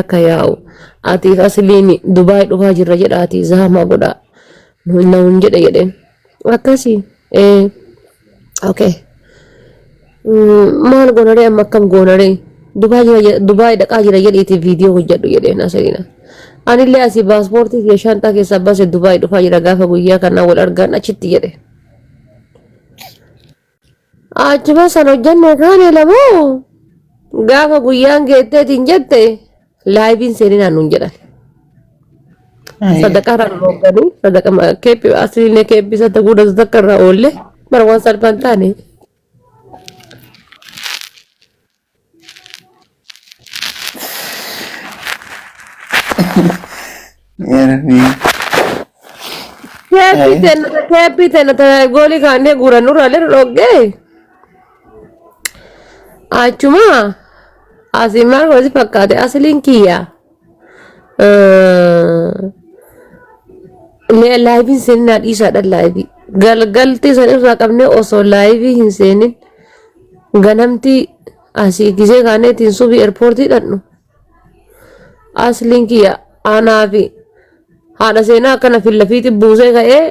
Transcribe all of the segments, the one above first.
Kayau ati aslini Dubai dhufa jirra jedhaati zahama godha nun jedhe jedhen akkasi okay maal gonare amma akkam gonare Dubai dhaqaa jira jedhiiti viidiyoo hojjedhu jedheen aslina anillee asii paaspoortii fi shantaa keessa baase Dubai dhufa jira gaafa guyyaa kana wal argan achitti jedhe achuma san hojjenne kaane lamoo gaafa guyyaan geetteetiin jette laayivin seenina nun jedhan sadaqaa irraa dhuganii sadaqa keeppi asliilee keeppi isa taguudha sadaqaa irraa oolle bara waan salphaan taane keeppi tena goolii kaannee guuran nurraa leera dhoggee achuma asii maal gooti fakkaate asliin kiyya laayivin seeninaa dhiisaadhaan laayivii galgaltii san irraa qabnee osoo laayivii hin seenin ganamtii asii gisee kaaneetiin subii eerpoortii dhannu asliin kiyya aanaa fi haadha seenaa akkana fillafiitti buusee ka'ee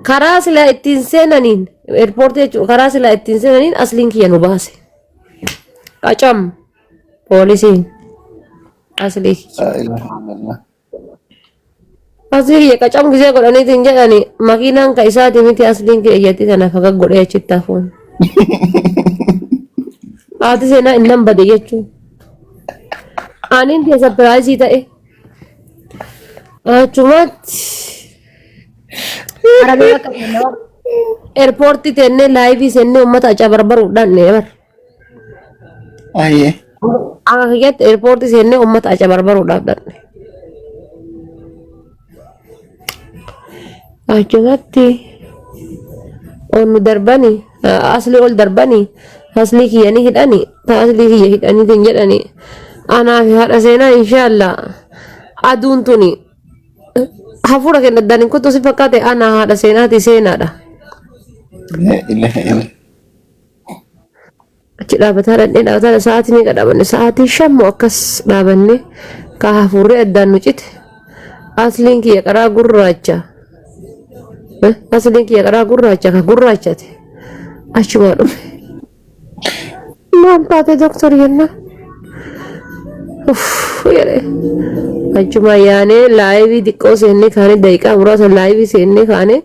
karaa silaa ittiin seenaniin eerpoortii jechuudha karaa silaa ittiin seenaniin asliin kiyya nu baase qacam polisiin asli asli qacam gisee godhaniitiin jedhani makiinaan ka isaati miti asliin keeyyatti kana faga godhee achitti hafuun haati seenaa innan bade jechuun aniin keessa piraayisii ta'e achumatti arabiyaa qabannaa eerpoortii teennee laayivii seennee uummata acaa barbaruudhaan neebar Aye. Akhirnya airport di sini umat aja barbar udah dan. Aja mati. Onu darbani asli ol darbani asli kiyani hidani ta asli kiya hidani tinjadani. Ana hada sena insyaallah adun tuni. Hafura kena danin kutu sifakate ana hada sena ti sena dah. La ilaha illallah. Achi dhaabataa sa'aatii meeqa dhaabanne sa'aatii 5 akkas dhaabanne ka hafurree addaan nu cite asliin kiyya qaraa gurraacha ka gurraachate achuma dhufe maal taate doktor jenna jedhe achuma yaanee laayivii xiqqoo seennee kaane daqiiqaa muraasa laayivii seennee kaane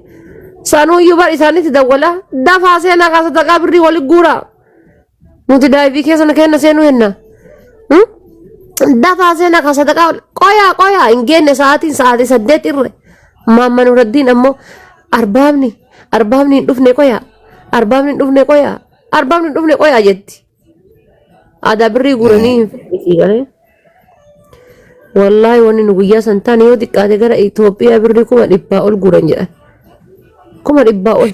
sanuuyyuu bar isaanitti dawwala dafaa seenaa kaasa taqaa birrii wali guuraa nuti daayivii keessa kenna seenu henna dafaa seena ka sadaqa qoya hin geenne sa'aatii 8 irre maamma nuraddiin ammoo arbaabni hin dhufne qoya jetti aadaa birrii guuranii hin fedhii wallaahi wanni nu guyyaa san taane yoo xiqqaate gara Itoophiyaa birrii 100 ol guuran jedhan 100 ol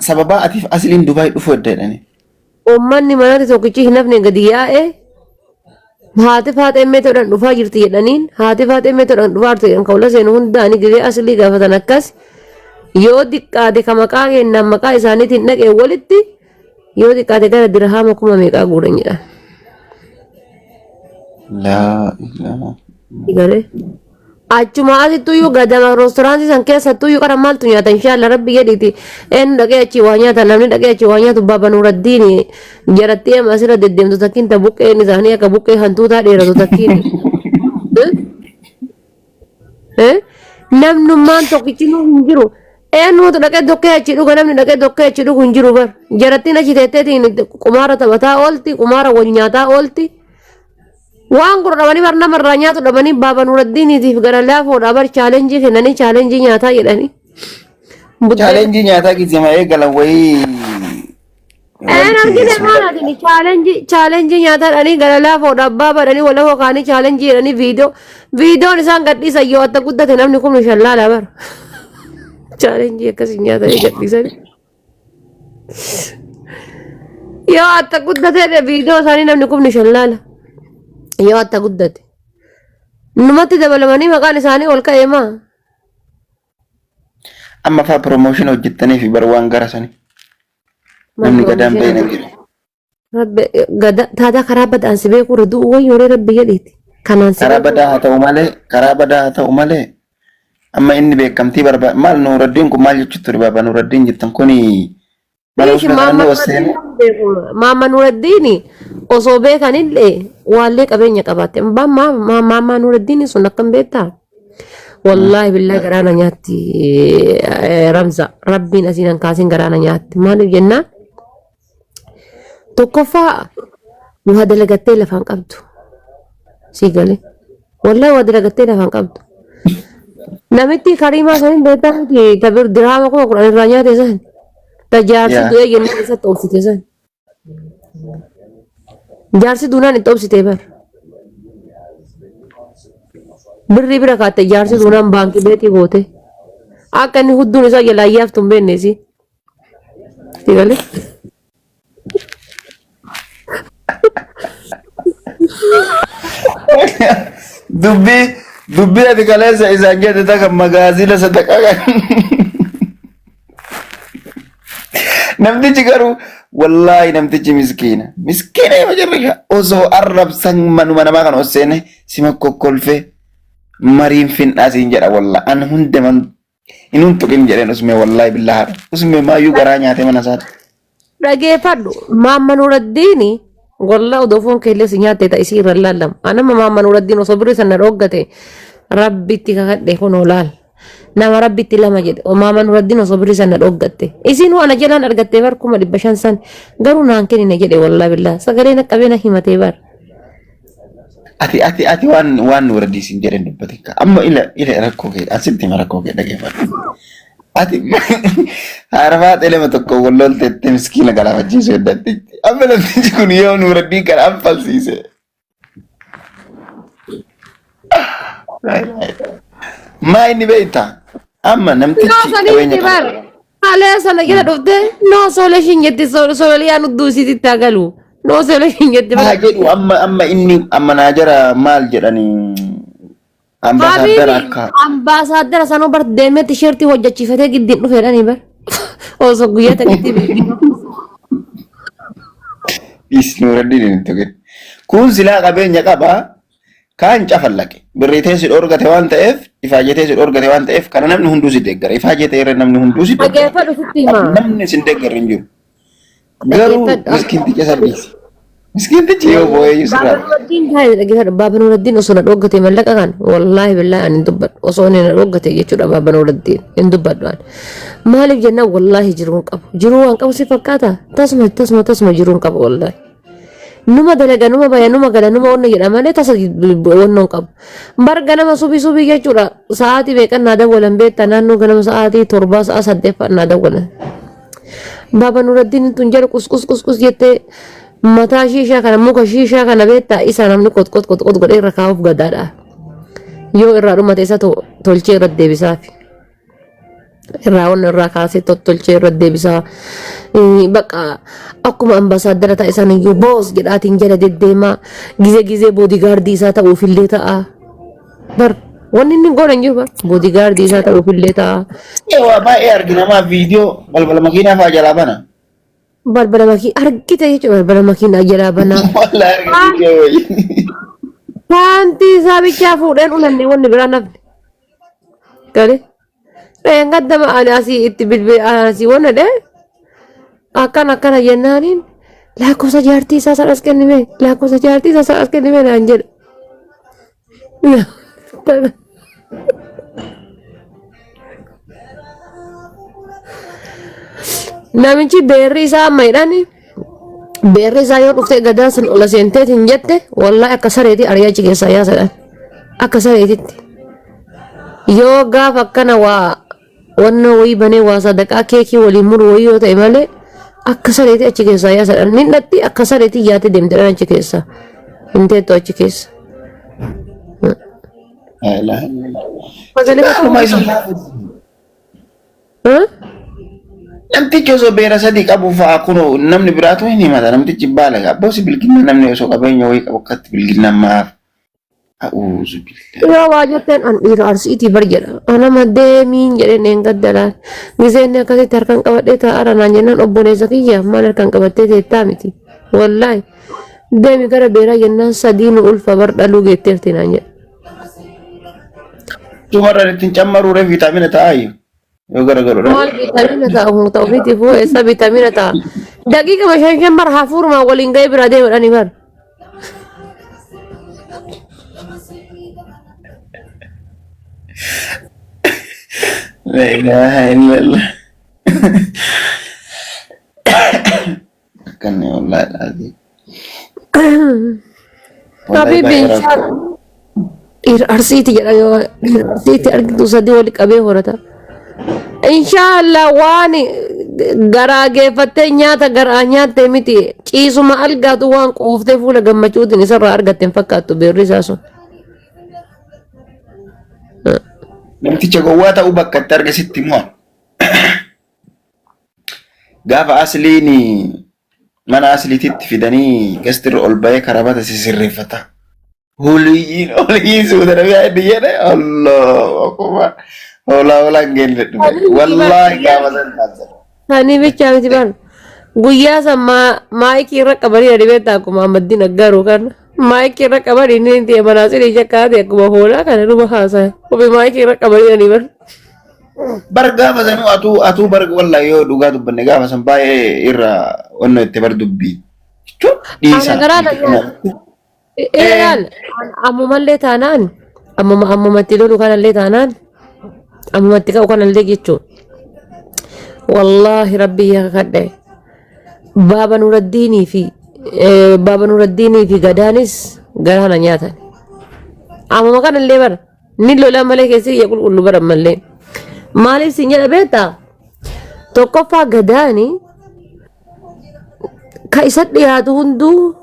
sababa atiif asliin Dubaay dhufu eddeedhani ummanni manatti tokkichi hin hafne gadi yaa'e haati faatee meetoodhaan dhufaa jirti jedhaniin haati faatee meetoodhaan dhufaa jirti jedhan kawla seenu hundaanii gisee aslii gaafatan akkas yoo xiqqaate ka maqaa kennaan maqaa isaaniitiin dhaqee walitti yoo xiqqaate gara dirhaama 1000 meeqaa guuran jedhan. Laa ilaaha. Igale. Achuma asittuyyuu gadama restoraantii san keessattuyyuu qara maaltu nyaata inshaallah rabbi jedhiti eenyu dhaqee achi waa nyaata namni dhaqee achi waa nyaatu baaba nuraddiin jaratti ema asirra deddeemtu takkiin ta buqqeen isaanii akka buqqee hantuutaa dheeratu takkiin namnummaan tokkichi nu hin jiru eenyuutu dhaqee dokkee achi dhuga namni dhaqee dokkee achi dhugu hin jiru bar jarattiin achi teetteetiin qumaara taphataa oolti qumaara wal nyaataa oolti waan gurguramanii barna marraa nyaatu dhabanii baaba nuraddiiniitiif gara laafoodhaa bar chaalenjii kennanii chaalenjii nyaataa jedhanii. Chaalenjii nyaataa gizima eegalan wayii. Argine maalaatini chaalenjii nyaataa dhanii gara laafoodhaa baaba dhanii wal lafoo kaanii chaalenjii jedhanii viidiyoon isaan gadhiisan yoo atta guddate namni kun shallaala bar. Chaalenjii akkasii nyaata gadhiisanii. Yoo atta guddate viidiyoo isaanii namni kun shallaala. Yoo atta guddate numatti dabalamanii maqaan isaanii ol ka'ee maa amma faa promotion hojjettanii fi barwaan gara sanii namni gadaan beena jira rabbi gada taataa karaa badaan si beeku reduu wayyoo rabbi jedheeti Kanaan si karaa badaa haa ta'u malee karaa badaa haa ta'u malee amma inni beekamtii barbaada maal Nuuraddiin kun maal jechuun ture baaba Nuuraddiin jettan kuni mana usme kananii waseene Maama Nuraddiin osoo beekanillee waallee qabeenya qabaatte. Maama Nuraddiin sun akkam beektaa? Wallahi billahi garaana nyaatti Ramza. Rabbiin asiin kaasin garaana nyaatti. Maaliif jennaan? Tokkoffaa waa dalagattee lafaan qabdu. Sii galee. Wallahi waa dalagattee lafaan qabdu. Namitti Karimaa sanin beektaa miti kabir diraama kuma kudhan irraa nyaate san. Jaarsi du'ee jennaan isatti obsite san. Jaarsi duunaan itti obsite bar. Birrii bira kaatte jaarsi duunaan baankii beetii goote. Akka inni hudduun isaa jalaa yaaftu hin beekneesi. Sii galee. dubbii ati kaleessa isaan jedhata kan magaazila sadaqaa kan namtichi garuu wallaahi namtichi miskiina yoo jirre osoo arrabsan manuma namaa kan osseene sima kokkolfee mariin finnaasiin jedha wallaahi an hundaman inuun tuqin jedheen usme wallaahi billahaadha usme maayyuu garaa nyaate mana isaati. Dhageeffadhu Maama Nuraddiini Wallah udofoon keellee si nyaatte ta'e isii irra laallamu. Anama Maama Nuraddiin osoo birrii sana dhoggate rabbitti kakadhe kunoo laal. Nama rabbitti lama jedhe Maama Nuraddiin osoo birrii sana dhoggatte. Isiin waan jalaan argattee bar 500 san garuu naan kennine jedhe wallahi billah sagaleen qabeena himatee bar. Ati waan Nuraddiin sin jedhen dubbate amma ila rakkoo kee asitti rakkoo kee dhageeffadhu. Ati harafaa elema tokko wallolteetti miskiina galaafachiisuu heddatti. Amma namtichi kun yoo Nuraddiin kan anfalsiise. Maa inni beektaa? Amma namtichi qabeenya qaba. Haala sana jala dhufte noo soolee shingetti soolee yaa nudduu isiitti agalu. Noo soolee shingetti. Haa jedhu amma inni amma naa jara maal jedhanii. Ambaasaadara sanuu bar deemee tisheertii hojjechiifatee giddiin dhufeedhanii bar. Osoo guyyaa ta'itti Nuraddiin hin tuqin. Kun silaa qabeenya qabaa kaan cafallaqe. Birritee si dhorgate waan ta'eef ifaajjetee si dhorgate waan ta'eef kana namni hunduu si deeggara. Ifaajjetee irra namni hunduu si deeggara. Namni si deeggaru hin jiru. Garuu miskiinticha saddeesi. Miskiintichi yoo boo'ee yusraa. Baaba Nuraddiin osoo na dhoggate mallaqa kan wallaahi billaahi ani hin dubbadhu. Osoo inni na dhoggate jechuudha Baaba Nuraddiin hin dubbadhu ani. Maaliif jennaan wallaahi jiruun qabu. Jiruu waan qabu si fakkaata. Tasuma jiruun qabu wallaahi. Numa dalaga numa baya numa gala numa onna jedha malee tasa wannoon qabu. Bar ganama subii jechuudha. Sa'aatii beekan naa dawwalan beektaa naannoo ganama sa'aatii 7 sa'a 8 naa dawwalan. Baaba Nuraddiin tun jala qusqus jettee mataa shiishaa kana muka shiishaa kana beektaa isa namni qot godhee irra kaa'uuf gadaadha. Yoo irraa dhumate isa tolchee irra deebisaafi. Irraa wanna irraa kaasee tolchee irra deebisaa. Bakka akkuma ambaasaadara ta'a isaan iyyuu boos jedhaatiin jala deddeemaa gizee boodigaardii isaa ta'uufillee ta'a. Bar wanni inni godhan jiru bar boodigaardii isaa ta'uufillee ta'a. Waa baay'ee arginamaa viidiyoo balbala makiinaa fa'aa jalaa bana. Balbala makiinaa argite jechuudha balbala makiinaa jalaa banaa. Wanti isaa bichaa fuudheen ulanne wanni biraa nafne. Gale. Gadama asii itti asii wanna dhee akkana jennaaniin lakkoofsa jaartii isaa sadhas kennime lakkoofsa jaartii isaa sadhas kennime naan jedha. Namichi beerri isaa amma jedhani beerri isaa yoo dhuftee gadaa sun ola seenteet hin jette wallahi akka sareetii ari'achi keessaa yaasadhaan akka sareetitti yoo gaaf akkana waa wanna wayii banee waa sadaqaa keekii waliin muru wayii yoo ta'e malee akka sareetii achi keessaa yaasadhaan ni dhatti akka sareetii yaate deemtedhaan achi keessaa hin teettu achi keessa. Namtichi osoo beera sadii qabu fa'aa kunoo namni biraatu hin himata namtichi baala abboosi bilginna namni osoo qabeenya wayii qabu akkatti bilginna maaf a'uuzu billah. Yoo waa jetteen an dhiira arsiitii bar jedha anama deemiin jedheen een gaddalaan giseenni akkasitti harkaan qabadhee taa'ara naan jennaan obboleessa kiyya maal harkaan qabattee teettaa miti wallaahi deemi gara beeraa jennaan sadiin ulfa bar dhaluu geetteerti naan jedhe. Sumarra ittiin cammaruure viitaamina ta'aayu. Yoo garagaru Maal viitaamina ta'a humna ta'u ofiitiifuu eessa viitaamina ta'a. Daqiiqama shan bar hafuurumaa waliin ga'ee biraa deemudhani bar. La ilaha illallah. Kan ya Allah alazim. Tapi bincang arsiiti jedha yoo arsiiti argitu sadii wali qabee horata. Inshaallah waan garaa geeffattee nyaata garaa nyaattee miti ciisuma algaatu waan quuftee fuula gammachuutiin isarraa argatte hin fakkaattu beerri isaa sun. Namticha gowwaa ta'uu bakka itti argisitti immoo gaafa asliin mana asliititti fidanii gastirra ol bahee karabata sisirreeffata. Oliyyiin suuta nabiyaa inni jedhe Allahu akbar. Hola ngeen wallahi gaafa san taasisa. Hani bicha miti bar guyyaa san maayikii irra qabanii adibeetta akkuma Ahmadiin aggaaruu kana. Maayikii irra qabanii inni ta'e manaasirii shakkaate akkuma hoolaa kana dhuma haasa'e. Kophee maayikii irra qabanii ani bar. Bar gaafa san atuu bar wallahi yoo dhugaa dubbanne gaafa san baay'ee irra onnoo itti bar dubbii. Dhiisa. Ana garaa laal ammumallee taanaan ammumatti lolu kanallee taanaan ammumatti ka'u kanallee jechuun. Wallahi rabbii yaa kadhe baaba Nuraddiinii fi gadaanis garaana nyaatan. Amma kanallee bara ni lola malee keessi iyya qulqullu bara mallee. Maaliif sin jedha beektaa? Tokkoffaa gadaani ka isa dhiyaatu hunduu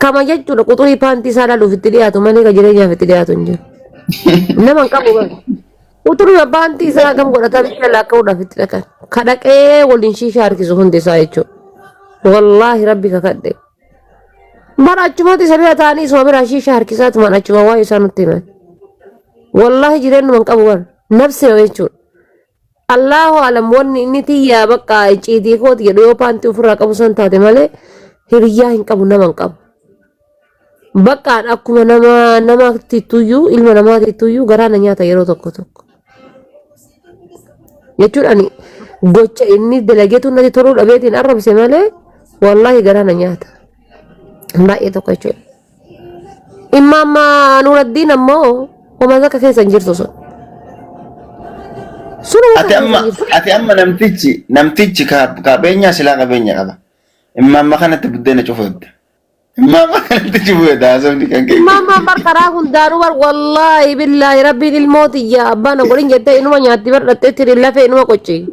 kama jechuudha quxurii paantii isaa ilaaluuf itti dhiyaatu malee ka jireenyaaf itti dhiyaatu hin jiru. Nama hin qabu bara. Quxurii paantii isaa kam godhataa bishaan laakka'uudhaaf itti dhaqan. Ka dhaqee waliin shiishaa harkisu hundi isaa jechuudha. Wallahi rabbi kakadhe. Bara achumatti isa bira ta'anii isuma biraa shiishaa harkisaatumaan achuma waa'ee isaa nutti himan. Wallahi jireenyuma hin qabu bara. Nafsi jechuudha. Allahu alam wanni inni tiyyaa bakka iciitii kooti jedhu yoo paantii ofirraa qabu san taate malee hiriyyaa hin qabu nama hin qabu. Bakkaan akkuma nama tittuyyuu ilma namaa tittuyyuu garaana nyaata yeroo tokko tokko. Jechuudhaan gocha inni dalageetu natti toluu dhabeetiin arrabse malee wallahi garaana nyaata. Baay'ee tokko jechuudha. Imma Nuraddiin ammoo homaa akka keessa hin jirtu sun. Ati amma namtichi qabeenya silaa qabeenya qaba. Imma kanatti buddeena cufuudha. Imma kanatti cufuudha haasofni kan kee. Imma bar karaa hundaanuu bar wallahi billahi rabbiin ilmooti yaa abbaan godhin jettee inuma nyaatti bar dhattee tiri lafee inuma qochi.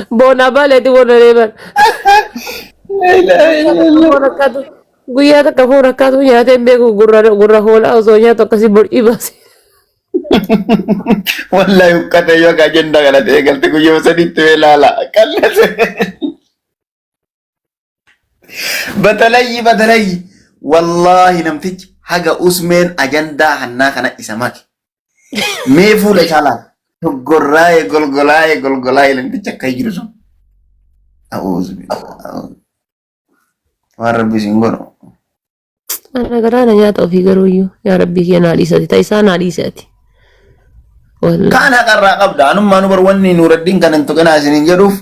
Bona baleeti bona reeban. Guyyaa takka foon akkaatu nyaatee hin beeku gurra hoolaa osoo nyaatu akkasii borcii baase. Wallahi ukkata yoo ka ajenda kanatti eegalte guyyaa sadiitti ilaala qallase. Batalayyi wallahi namtichi haga usmeen ajandaa hannaa kana isa make. Mee fuula isaa laala. Golgolaayee namtichi akka jiru sun. Waan rabbi siin godhu. Ana garaana nyaata ofii garuuyyuu yaa rabbii kee naa dhiisati ta'isaa naa dhiisati. Kaan haqarraa qabda anummaan bar wanni Nuraddiin kan hin tuqinaa isiniin jedhuuf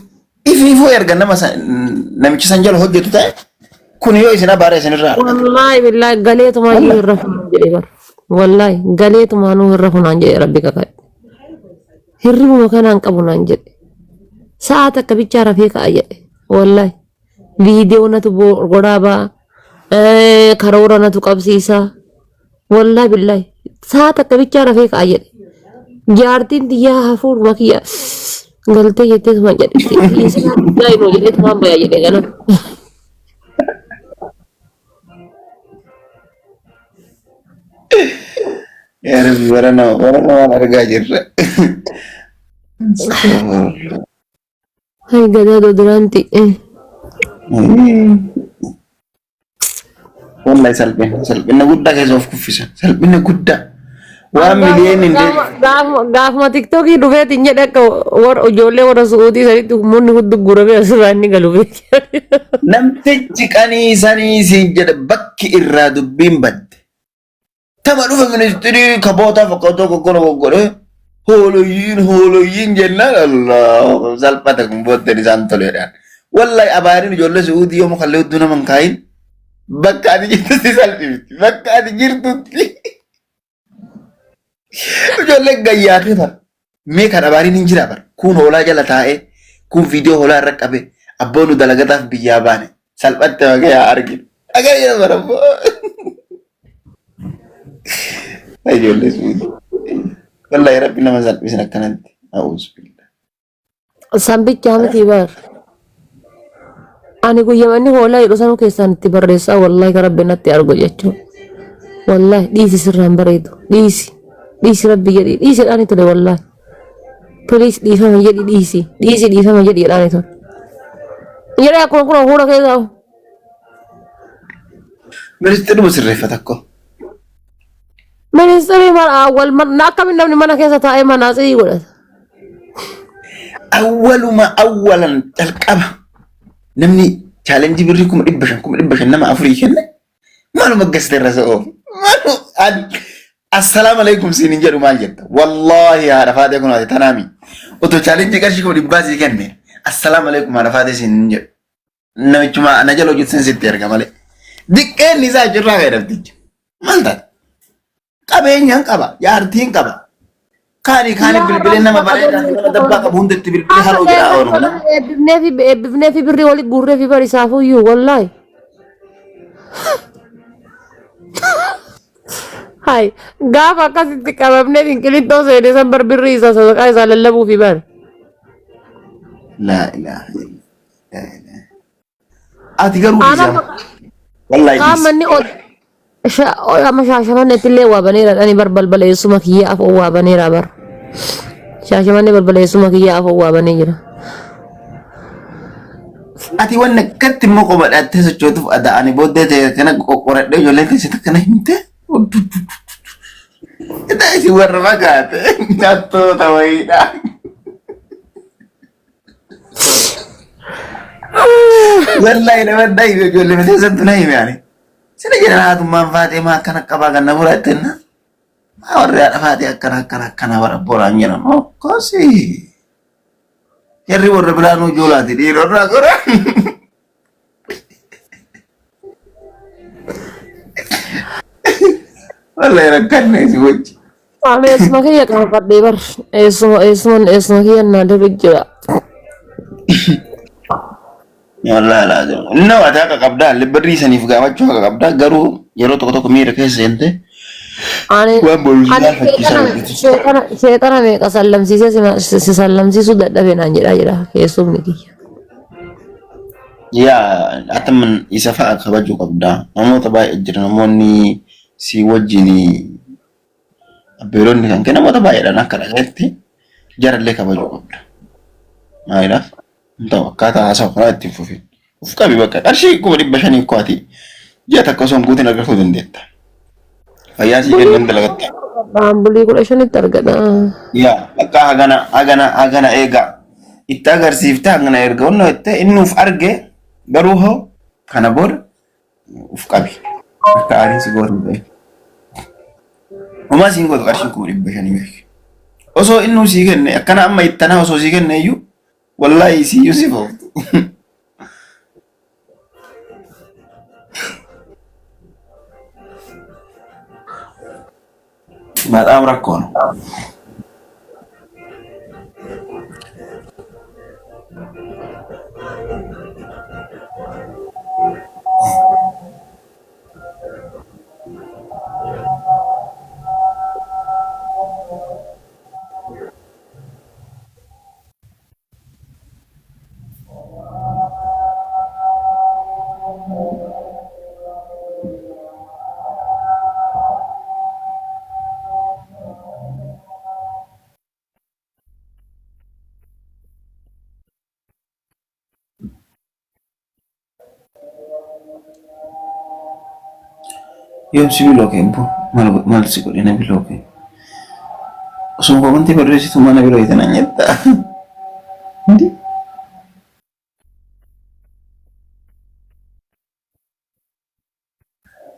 ifiifuu erga namichi san jala hojjetu ta'e kun yoo isin abaara isinirraa argata. Wallaahi billaahi galeetumaa yoo irra funaan jedhe bar. Wallaahi galeetumaa nuu irra funaan jedhe rabbi kakadhe. Hirribuma kanaan qabu naan jedhe. Sa'a takka bichaa rafee ka'a jedhe. Wallaahi viidiyoo natu godhaa ba'a. Karoora natu qabsiisa. Wallaahi billaahi sa'a takka bichaa rafee ka'a jedhe. Jaartiin xiyyaa hafuuruma kiyya galtee jettee tumaan jedhe. Daa'immoo jedhee tumaan bayaa jedhe ganama. Ya Rabbi warana waan argaa jirra. Hai gadaa duranti. Wallahi salphina guddaa keessa of kuffisan. Salphina guddaa. 1 million in day. gaafuma tiktokii dhufeetiin jedhe akka ijoollee warra su'uutii sanitti humnoonni hudduu gurame asirraa inni galu beekee. Namtichi qaniisanii siin jedhe bakki irraa dubbiin badde. Tama dhufe ministirii kaboota fakkaatoo goggoree hoolooyyiin jennaan Allah salphata kun bootteen isaan toleedhaan. Wallahi abaariin ijoollee su'uutii yoo mukallee hudduu nama hin kaayin bakka ati jirtutti salphifti. Bakka ati jirtutti. Ijoolleen gayyaatee bara. Mee kan abaariin hin jira bara. Kun hoolaa jala taa'ee kun viidiyoo hoolaa irra qabe abboonu dalagataaf biyyaa baane salphatte maqaa arginu. Dhaga'ee bara. Ijoollee su'uutii. Wallahi rabbi nama salphisin akkanatti. Sambicha miti bar. Ani guyyamanni hoolaa jedhu sanuu keessaan itti barreessaa wallahi ka rabbi natti argu jechuudha. Wallahi dhiisi sirraan bareedu. Dhiisi rabbi jedhi. Dhiisi dhaani ture wallahi. Please dhiifama jedhi dhiisi. Dhiisi dhiifama jedhi dhaani ture. Jedhee akkuma kun fuula keessaa. Ministeerri sirreeffata akkoo. Ministeerri wal akkamiin namni mana keessa taa'ee manaatsirii godhata. Awwalan jalqaba namni chaalenjii birrii 500,000 nama afurii kenne maaluma gaste irra sa'oo assalaamu alaikum siin hin jedhu maal jetta wallahi haadha faatee kun haati tanaami otoo chaalenjii qarshii 100,000 sii kenne assalaamu alaikum haadha faatee siin hin jedhu namichuma ana jala hojjetan sitti erga malee diqqeen isaa jirraa fayyadamticha maal taate qabeenyaan qaba jaartiin qaba. Kani bilbileen nama bareedaa nama dabbaa qabu hundatti bilbilee haloo jedhaa oolu. Eebbifnee fi birrii walitti guurree fi barisaafuu iyyuu wallahi. Hai gaafa akkasitti qabamnee finqilittoo seenee san birrii isaa sadaqaa isaa lallabuu fi bare. Laa ilaaha illallah. Ati garuu isaa. Wallahi. Qaamanni ama shaashamanni illee waa baneera dhani balbaleessuma kiyyaaf waa baneera bar. Shaashamanni balbaleessuma kiyyaaf waa banee jira. Ati waan akkatti immoo qofa dhattee sochootuuf ada'anii booddee ta'e kana qoqqoradhee ijoolleen keessatti akkana himte. Itaa isin warra fagaate nyaattoota wayiidha. Wallahi nama dhaayi ijoollee mateessattu na hime ani. Sila jedhan haatummaan faatee maa akkana qabaa kan na fudhattenna. Maa warri haadha faatee akkana bara boraan jedhan. Okkosi. Jarri warra biraanuu ijoolaati dhiirorraa qora. Wallahi rakkanne si wajji. Ani eessuma kiyya qabadhee bar. Eessuma kiyya naa darbe jira. Wallahi laazim. Inna waa akka qabdaa birrii saniif gaafachuu akka qabdaa garuu yeroo tokko miira keessa seente. Waan boolisiidhaan fakkiisaa sheexana meeqa sallamsiisee si sallamsiisuu dadhabee naan jedhaa jira keessumni kiyya. Yaa ataman isa fa'a kabajuu qabdaa. Namoota baay'ee jira namoonni si wajjin abbeeroonni kan kenna namoota baay'eedhaan akka dhagaatti jarallee kabajuu qabda. Maaliidhaaf? Ta'u akkaataa haasawa karaa ittiin fufi. Uf qabi bakka qarshii 500 kwaati. Ji'a takka osoo hin guutin argachuu dandeetta. Fayyaa sii kennan dalagatta. Baambulii 15tti argata. Yaa akka hagana eegaa. Itti agarsiifte hagana erga onnoo itti inni uf arge garuu hoo kana booda uf qabi. Akka aariin si gootu ta'e. Homaa siin gootu qarshii 500 osoo inni sii kenne akkana amma ittanaa osoo sii kenne iyyuu wallahi si Yusuf. Madam rakkoon. Yoom si bilooke immoo maal si godhe na bilooke Osuma komantii barreessitu mana biroo itti nan jetta.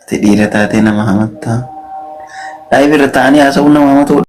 Ati dhiira taatee nama hamattaa. Daa'ima irra taa'anii haasa'uun nama hamatu.